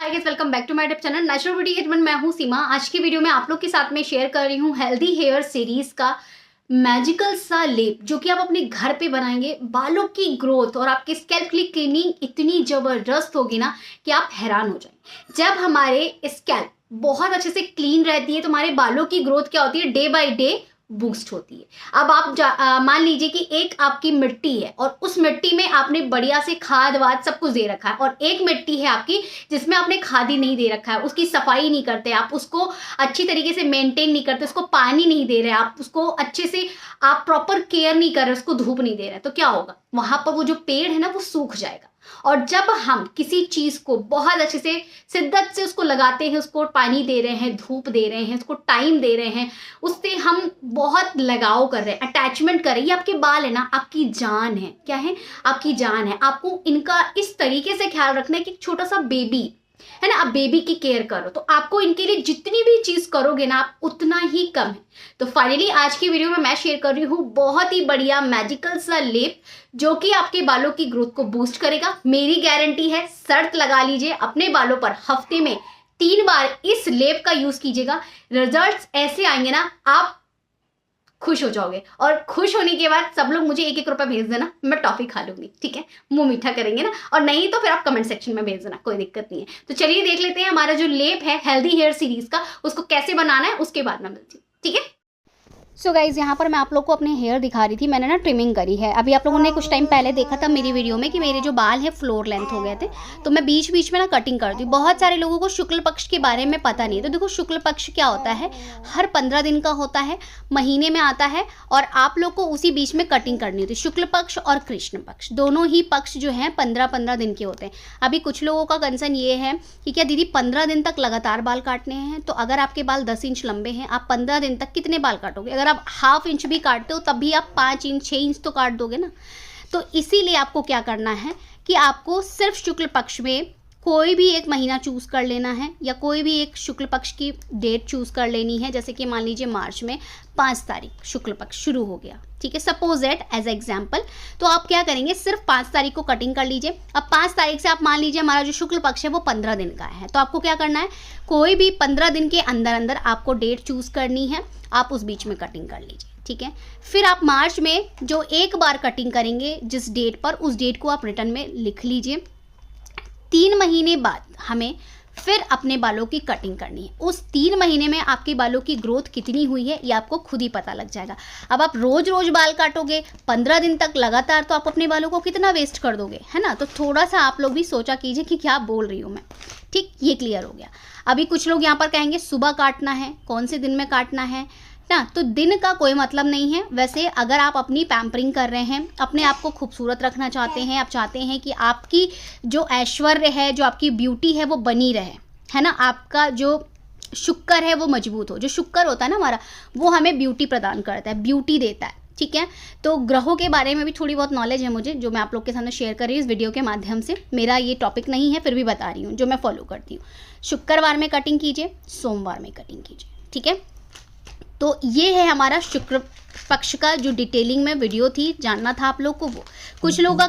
Hi guys, welcome back to my YouTube channel natural beauty hitman. मैं हूं सीमा। आज की वीडियो में आप लोग के साथ में शेयर कर रही हूं हेल्दी हेयर सीरीज का मैजिकल सा लेप, जो कि आप अपने घर पे बनाएंगे। बालों की ग्रोथ और आपके स्कैल्प की क्लीनिंग इतनी जबरदस्त होगी ना कि आप हैरान हो जाएंगे। जब हमारे स्कैल्प बहुत अच्छे से क्लीन रहती है तो हमारे बालों की ग्रोथ क्या होती है, डे बाय डे बूस्ट होती है। अब आप मान लीजिए कि एक आपकी मिट्टी है और उस मिट्टी में आपने बढ़िया से खाद वाद सब कुछ दे रखा है, और एक मिट्टी है आपकी जिसमें आपने खाद ही नहीं दे रखा है, उसकी सफाई नहीं करते आप, उसको अच्छी तरीके से मेंटेन नहीं करते, उसको पानी नहीं दे रहे आप, उसको अच्छे से आप प्रॉपर केयर नहीं कर रहे, उसको धूप नहीं दे रहे, तो क्या होगा, वहां पर वो जो पेड़ है ना वो सूख जाएगा। और जब हम किसी चीज को बहुत अच्छे से शिद्दत से उसको लगाते हैं, उसको पानी दे रहे हैं, धूप दे रहे हैं, उसको टाइम दे रहे हैं, उससे हम बहुत लगाव कर रहे हैं, अटैचमेंट कर रहे हैं। ये आपके बाल है ना, आपकी जान है। क्या है? आपकी जान है। आपको इनका इस तरीके से ख्याल रखना है कि एक छोटा सा बेबी है ना, आप बेबी की केयर करो, तो आपको इनके लिए जितनी भी चीज करोगे ना आप उतना ही कम है। तो फाइनली आज की वीडियो में मैं शेयर कर रही हूँ बहुत ही बढ़िया मैजिकल सा लेप, जो कि आपके बालों की ग्रोथ को बूस्ट करेगा। मेरी गारंटी है, शर्त लगा लीजिए, अपने बालों पर हफ्ते में 3 बार इस लेप का यूज कीजिएगा। रिजल्ट्स ऐसे आएंगे ना, आप खुश हो जाओगे, और खुश होने के बाद सब लोग मुझे 1-1 रुपया भेज देना, मैं टॉफी खा लूंगी। ठीक है, मुंह मीठा करेंगे ना, और नहीं तो फिर आप कमेंट सेक्शन में भेज देना, कोई दिक्कत नहीं है। तो चलिए देख लेते हैं हमारा जो लेप है हेल्दी हेयर सीरीज का, उसको कैसे बनाना है, उसके बाद मैं मिलती हूँ। ठीक है। सो गाइज, यहाँ पर मैं आप लोग को अपने हेयर दिखा रही थी। मैंने ना ट्रिमिंग करी है। अभी आप लोगों ने कुछ टाइम पहले देखा था मेरी वीडियो में कि मेरे जो बाल हैं फ्लोर लेंथ हो गए थे, तो मैं बीच बीच में ना कटिंग करती हूँ। बहुत सारे लोगों को शुक्ल पक्ष के बारे में पता नहीं है। तो देखो, शुक्ल पक्ष क्या होता है, हर 15 दिन का होता है, महीने में आता है, और आप लोग को उसी बीच में कटिंग करनी होती है। शुक्ल पक्ष और कृष्ण पक्ष दोनों ही पक्ष जो हैं 15-15 दिन के होते हैं। अभी कुछ लोगों का कंसर्न ये है कि क्या दीदी 15 दिन तक लगातार बाल काटने हैं? तो अगर आपके बाल 10 इंच लंबे हैं, आप 15 दिन तक कितने बाल काटोगे? अगर आप हाफ इंच भी काटते हो तब भी आप 5 इंच 6 इंच तो काट दोगे ना। तो इसीलिए आपको क्या करना है कि आपको सिर्फ शुक्ल पक्ष में कोई भी एक महीना चूज कर लेना है, या कोई भी एक शुक्ल पक्ष की डेट चूज कर लेनी है। जैसे कि मान लीजिए मार्च में 5 तारीख शुक्ल पक्ष शुरू हो गया, ठीक है, सपोज दैट एज एग्जाम्पल। तो आप क्या करेंगे, सिर्फ 5 तारीख को कटिंग कर लीजिए। अब 5 तारीख से आप मान लीजिए हमारा जो शुक्ल पक्ष है वो 15 दिन का है, तो आपको क्या करना है, कोई भी 15 दिन के अंदर अंदर आपको डेट चूज करनी है, आप उस बीच में कटिंग कर लीजिए। ठीक है, फिर आप मार्च में जो एक बार कटिंग करेंगे जिस डेट पर, उस डेट को आप रिटर्न में लिख लीजिए। 3 महीने बाद हमें फिर अपने बालों की कटिंग करनी है। उस 3 महीने में आपके बालों की ग्रोथ कितनी हुई है ये आपको खुद ही पता लग जाएगा। अब आप रोज रोज बाल काटोगे 15 दिन तक लगातार, तो आप अपने बालों को कितना वेस्ट कर दोगे, है ना। तो थोड़ा सा आप लोग भी सोचा कीजिए कि क्या बोल रही हूँ मैं। ठीक, ये क्लियर हो गया। अभी कुछ लोग यहाँ पर कहेंगे सुबह काटना है, कौन से दिन में काटना है ना, तो दिन का कोई मतलब नहीं है। वैसे अगर आप अपनी पैम्परिंग कर रहे हैं, अपने आप को खूबसूरत रखना चाहते हैं, आप चाहते हैं कि आपकी जो ऐश्वर्य है, जो आपकी ब्यूटी है वो बनी रहे, है ना, आपका जो शुक्र है वो मजबूत हो। जो शुक्र होता है ना हमारा, वो हमें ब्यूटी प्रदान करता है, ब्यूटी देता है। ठीक है, तो ग्रहों के बारे में भी थोड़ी बहुत नॉलेज है मुझे, जो मैं आप लोग के सामने शेयर कर रही हूँ इस वीडियो के माध्यम से। मेरा ये टॉपिक नहीं है, फिर भी बता रही हूँ जो मैं फॉलो करती हूँ। शुक्रवार में कटिंग कीजिए, सोमवार में कटिंग कीजिए। ठीक है, तो ये है हमारा शुक्र पक्ष का जो डिटेलिंग में वीडियो थी, जानना था आप लोग को वो। कुछ लोगों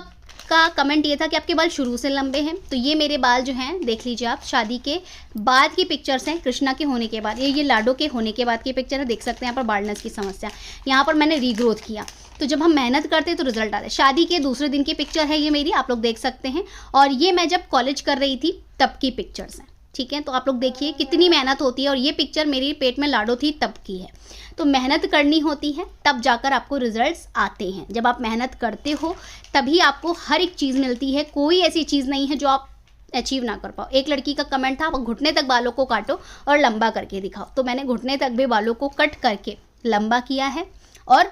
का कमेंट ये था कि आपके बाल शुरू से लंबे हैं, तो ये मेरे बाल जो हैं देख लीजिए आप, शादी के बाद की पिक्चर्स हैं, कृष्णा के होने के बाद, ये लाडो के होने के बाद की पिक्चर है। देख सकते हैं यहाँ पर बाल्डनेस की समस्या, यहाँ पर मैंने रीग्रोथ किया। तो जब हम मेहनत करते हैं तो रिजल्ट आता है। शादी के दूसरे दिन की पिक्चर है ये मेरी, आप लोग देख सकते हैं, और ये मैं जब कॉलेज कर रही थी तब की पिक्चर्स हैं। ठीक है, तो आप लोग देखिए कितनी मेहनत होती है, और ये पिक्चर मेरी पेट में लाडो थी तब की है। तो मेहनत करनी होती है, तब जाकर आपको रिजल्ट्स आते हैं। जब आप मेहनत करते हो तभी आपको हर एक चीज़ मिलती है। कोई ऐसी चीज़ नहीं है जो आप अचीव ना कर पाओ। एक लड़की का कमेंट था, आप घुटने तक बालों को काटो और लंबा करके दिखाओ, तो मैंने घुटने तक भी बालों को कट करके लंबा किया है, और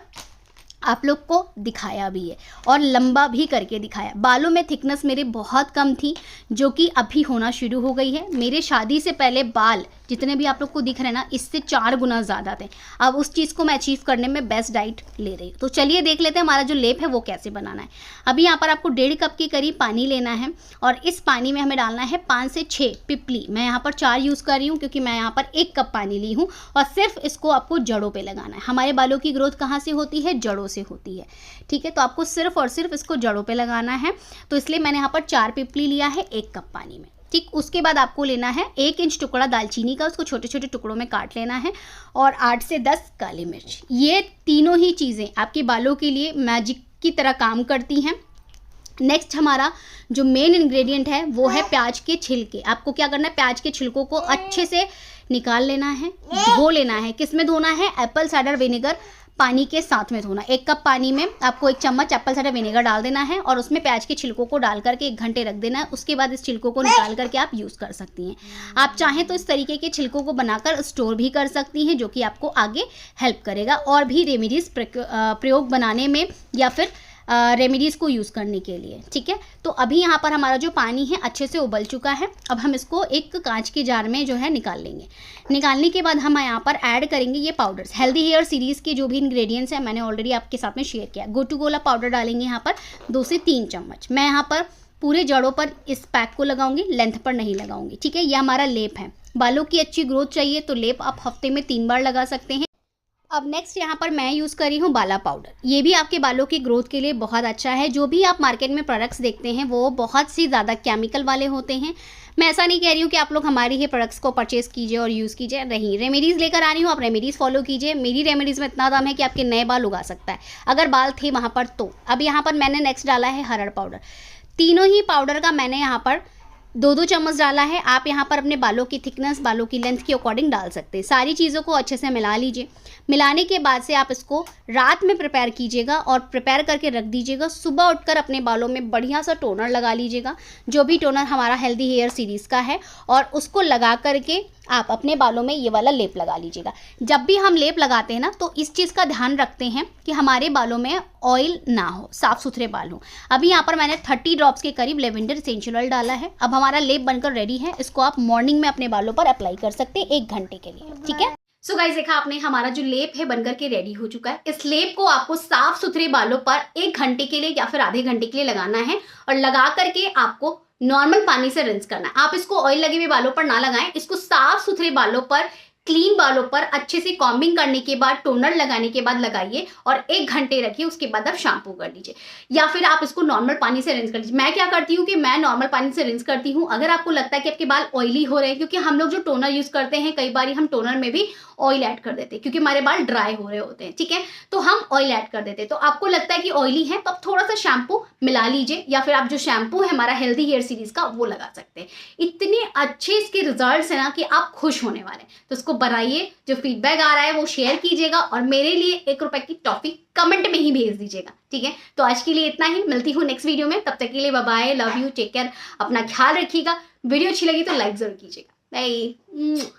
आप लोग को दिखाया भी है, और लंबा भी करके दिखाया। बालों में थिकनेस मेरे बहुत कम थी, जो कि अभी होना शुरू हो गई है। मेरे शादी से पहले बाल जितने भी आप लोग को दिख रहे हैं ना, इससे 4 गुना ज़्यादा थे। अब उस चीज़ को मैं अचीव करने में बेस्ट डाइट ले रही हूँ। तो चलिए देख लेते हैं हमारा जो लेप है वो कैसे बनाना है। अभी यहाँ पर आपको 1.5 कप के करीब पानी लेना है, और इस पानी में हमें डालना है 5 से 6 पिपली। मैं यहाँ पर 4 यूज़ कर रही हूँ, क्योंकि मैं यहाँ पर 1 कप पानी ली हूँ, और सिर्फ इसको आपको जड़ों पर लगाना है। हमारे बालों की ग्रोथ कहाँ से होती है? जड़ों से होती है। ठीक है, तो आपको सिर्फ और सिर्फ इसको जड़ों पर लगाना है। तो इसलिए मैंने यहाँ पर 4 पिपली लिया है 1 कप पानी में। ठीक। उसके बाद आपको लेना है 1 इंच टुकड़ा दालचीनी का, उसको छोटे छोटे टुकड़ों में काट लेना है, और 8 से 10 काली मिर्च। ये तीनों ही चीज़ें आपके बालों के लिए मैजिक की तरह काम करती हैं। नेक्स्ट हमारा जो मेन इंग्रेडिएंट है वो है प्याज के छिलके। आपको क्या करना है, प्याज के छिलकों को अच्छे से निकाल लेना है, धो लेना है। किस में धोना है, एप्पल साइडर विनेगर पानी के साथ में धोना। 1 कप पानी में आपको 1 चम्मच एप्पल साइडर विनेगर डाल देना है और उसमें प्याज के छिलकों को डाल करके 1 घंटे रख देना है। उसके बाद इस छिलकों को निकाल करके आप यूज़ कर सकती हैं। आप चाहें तो इस तरीके के छिलकों को बनाकर स्टोर भी कर सकती हैं, जो कि आपको आगे हेल्प करेगा और भी रेमेडीज़ प्रयोग बनाने में या फिर रेमेडीज़ को यूज़ करने के लिए। ठीक है, तो अभी यहाँ पर हमारा जो पानी है अच्छे से उबल चुका है। अब हम इसको एक कांच के जार में जो है निकाल लेंगे। निकालने के बाद हम यहाँ पर ऐड करेंगे ये पाउडर्स। हेल्दी हेयर सीरीज़ के जो भी इंग्रेडिएंट्स हैं मैंने ऑलरेडी आपके साथ में शेयर किया। गो टू गोला पाउडर डालेंगे यहाँ पर 2 से 3 चम्मच। मैं यहाँ पर पूरे जड़ों पर इस पैक को लगाऊंगी, लेंथ पर नहीं लगाऊंगी। ठीक है, ये हमारा लेप है। बालों की अच्छी ग्रोथ चाहिए तो लेप आप हफ्ते में 3 बार लगा सकते हैं। अब नेक्स्ट यहाँ पर मैं यूज़ कर रही हूँ बाला पाउडर। ये भी आपके बालों की ग्रोथ के लिए बहुत अच्छा है। जो भी आप मार्केट में प्रोडक्ट्स देखते हैं वो बहुत सी ज़्यादा केमिकल वाले होते हैं। मैं ऐसा नहीं कह रही हूँ कि आप लोग हमारी ही प्रोडक्ट्स को परचेज़ कीजिए और यूज़ कीजिए, नहीं। रेमेडीज़ लेकर आ रही हूँ, आप रेमेडीज़ फॉलो कीजिए। मेरी रेमेडीज़ में इतना दम है कि आपके नए बाल उगा सकता है अगर बाल थे वहाँ पर तो। अब यहाँ पर मैंने नेक्स्ट डाला है हरड़ पाउडर। तीनों ही पाउडर का मैंने यहाँ पर 2-2 चम्मच डाला है। आप यहाँ पर अपने बालों की थिकनेस, बालों की लेंथ के अकॉर्डिंग डाल सकते हैं। सारी चीज़ों को अच्छे से मिला लीजिए। मिलाने के बाद से आप इसको रात में प्रिपेयर कीजिएगा और प्रिपेयर करके रख दीजिएगा। सुबह उठकर अपने बालों में बढ़िया सा टोनर लगा लीजिएगा, जो भी टोनर हमारा हेल्दी हेयर सीरीज़ का है, और उसको लगा करके आप अपने बालों में ये वाला लेप लगा लीजिएगा। जब भी हम लेप लगाते हैं ना तो इस चीज़ का ध्यान रखते हैं कि हमारे बालों में ऑयल ना हो, साफ़ सुथरे बाल हो। अभी यहाँ पर मैंने 30 ड्रॉप्स के करीब लेवेंडर एसेंशियल ऑयल डाला है। अब हमारा लेप बनकर रेडी है। इसको आप मॉर्निंग में अपने बालों पर अप्लाई कर सकते हैं 1 घंटे के लिए। ठीक है, सो गाइस देखा आपने, हमारा जो लेप है बनकर के रेडी हो चुका है। इस लेप को आपको साफ सुथरे बालों पर 1 घंटे के लिए या फिर आधे घंटे के लिए लगाना है, और लगा करके आपको नॉर्मल पानी से रिंस करना है। आप इसको ऑयल लगे हुए बालों पर ना लगाएं, इसको साफ सुथरे बालों पर, क्लीन बालों पर अच्छे से कॉम्बिंग करने के बाद, टोनर लगाने के बाद लगाइए और 1 घंटे रखिए। उसके बाद आप शैम्पू कर लीजिए या फिर आप इसको नॉर्मल पानी से रिंस कर लीजिए। मैं क्या करती हूँ कि मैं नॉर्मल पानी से रिंस करती हूँ। अगर आपको लगता है कि आपके बाल ऑयली हो रहे हैं, क्योंकि हम लोग जो टोनर यूज करते हैं कई बार हम टोनर में भी ऑयल ऐड कर देते हैं क्योंकि हमारे बाल ड्राई हो रहे होते हैं। ठीक है, तो हम ऑयल ऐड कर देते हैं। तो आपको लगता है कि ऑयली है तो आप थोड़ा सा शैम्पू मिला लीजिए, या फिर आप जो शैम्पू है हमारा हेल्दी हेयर सीरीज का वो लगा सकते हैं। इतने अच्छे इसके रिजल्ट्स हैं ना कि आप खुश होने वाले हैं। तो इसको बनाइए, जो फीडबैक आ रहा है वो शेयर कीजिएगा, और मेरे लिए 1 रुपए की टॉफी कमेंट में ही भेज दीजिएगा। ठीक है, तो आज के लिए इतना ही। मिलती हूँ नेक्स्ट वीडियो में, तब तक के लिए bye bye, love you, take care, अपना ख्याल रखिएगा। वीडियो अच्छी लगी तो लाइक जरूर कीजिएगा। बाय।